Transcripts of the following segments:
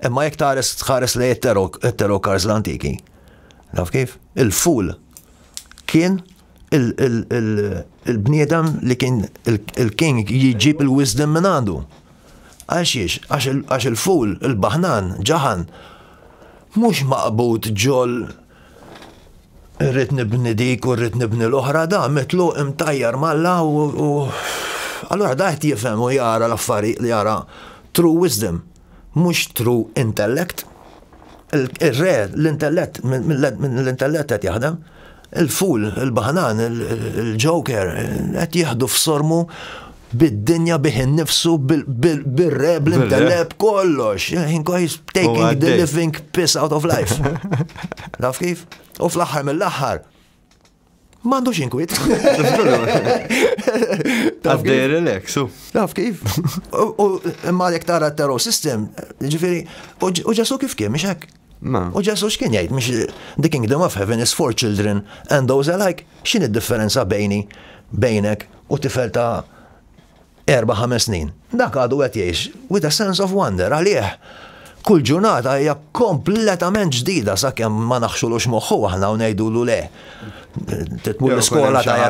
Imma jekk tħares li hetero cars l-antiki. Naf kif? Il-ful kien il-bniedem li kien il-king jiġib il-wisdom minn għandu. Għax il-ful, il-baħnan, ġaħan, mux maqbut ġol rrit nibni dik u rrit nibni l-oħra da, mitlu imtajjar malla u allora da jt jifem u jara l-affari li jara true wisdom, mux true intellect. Il-re, l-intellett, minn l-intellett għet jaħdem, il-ful, il-baħnan, il-joker, għet jihdu f-sormu bid-dinja biħin nifsu, bil-re, bl-intellett, kollox. He's taking the living piss out of life. Taf kif? U fl-axħar mill-axħar, m'għandux inkwit. Għaddej relaxu. Taf kif? U imma jek tara terror system, ġifiri, u ġasu kif kien, miex hekk. U ġasu x'kien jgħid, miex the kingdom of heaven is for children and those alike. X'in id-differenza bejnek u tifel ta' 4-5 snin. Dak għadu għet jgħix with a sense of wonder għalih. Kull ġurnata hija kompletament ġdida sakemm ma naħxulux moħħu aħna u ngħidulu le. Titmur l-iskola ta'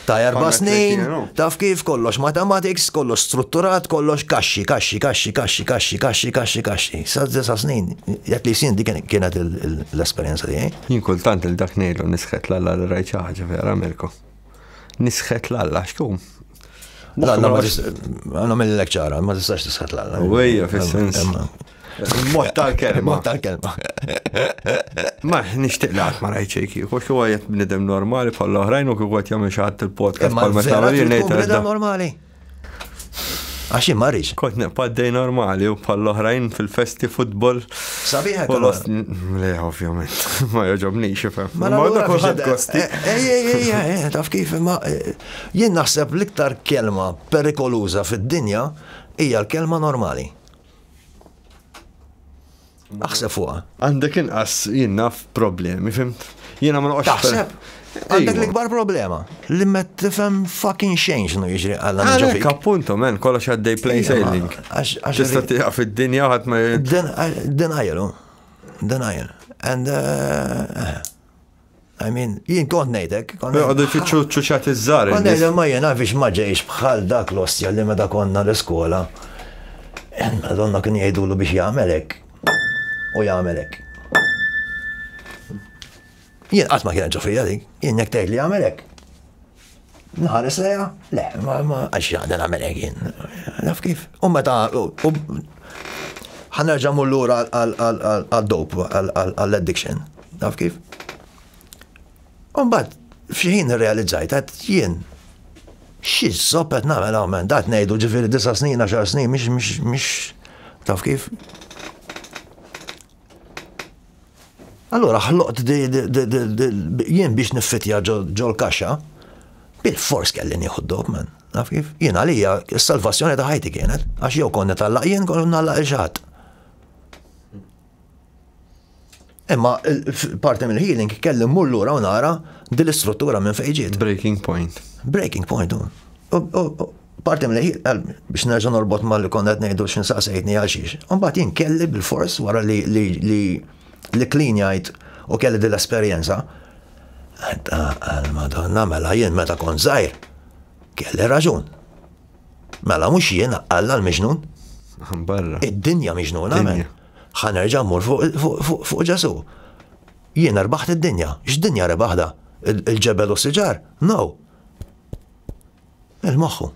4 snin, taf kif kollox mathematics, kollox strutturat, kollox kaxxi. Sa 9 snin, jgħat li sin dik kienet l-esperjenza tiegħi. Jien kultant il-dak ngħidu nisħet l-alla li rajt xi ħaġa vera Amerika. Nisħet l-alla x'kum. Għanna mill-lek ċara, ma tistax tisħat l-għalla. Uwejja, fil-sens. Mot tal-kelma. Mot tal-kelma. Ma, nishtiq laħt ma rajċejki. Kux u għajet bnidem normali bħal oħrajn u kux għat jgħamil xaħat il-podcast bħal metawri nejta. Bnidem normali. Għaxi marriġ. Kont neqpaddej normali u bħal oħrajn fil-festi futbol. Sabiħa kolos. Le, ovvjament. Ma joġobni xifem. Ma da kuħad kosti. Taf kif, ma jien naħseb l-iktar kelma perikoluza fid-dinja hija l-kelma normali. Aħseb fuqha. Għandek inqas jien naf problemi, fimt? Jiena ma noqgħodx. Taħseb? Għandek l-ikbar problema li ma tifhem fucking xejn x'nu jiġri għal ġofik. Appunto, men, kollox għaddej play sailing. Tista' tieqa fid-dinja ħadd ma Denial. And I mean, jien kont ngħidek. Għadu fiċċu ċuċat iż-żar. Kont ngħidek ma jien nafx ma ġejx bħal dak l-ostja li meta konna l-iskola. Madonna kien jgħidulu biex jagħmelek u jagħmelek. Jien qatt ma kien ġofija dik, jien jekk tgħid li jagħmelek. Nħares lejha? Le, ma għax jaħdem nagħmelek jien. Naf kif? U meta ħanerġa' mmur lura għal-dope, għall-addiction. Naf kif? U mbagħad f'xi ħin irrealizzajt qed jien xi żopp qed nagħmel hawn dat ngħidu ġifieri 9 snin, 10 snin mhix taf kif? Allora ħloqt jien biex niffitja ġol kaxxa, bil-fors kelli nieħu d-dob, man. Naf kif? Jien għalija s-salvazzjoni ta' ħajti kienet, għax jew konna tallaq jien konna nallaq il-ġaħat. Imma parti mill-healing kelli mmur lura u nara dil-istruttura minn fejn ġiet. Breaking point. Parti mill-healing, biex nerġa' norbot mal-li konna qed ngħidu x'insaqsejtni għal xiex. Imbagħad jien kelli bil-fors wara li klinjajt u kelli dil-esperjenza. Madonna, mela jien meta kont żgħir, kelli raġun. Mela mhux jien Alla l-miġnun. Barra. Id-dinja miġnuna men. Ħanerġa' mmur fuq Ġesu. Jien rbaħt id-dinja. X'dinja rebaħda? Il-ġebel u s-siġar? No. Il-moħħu.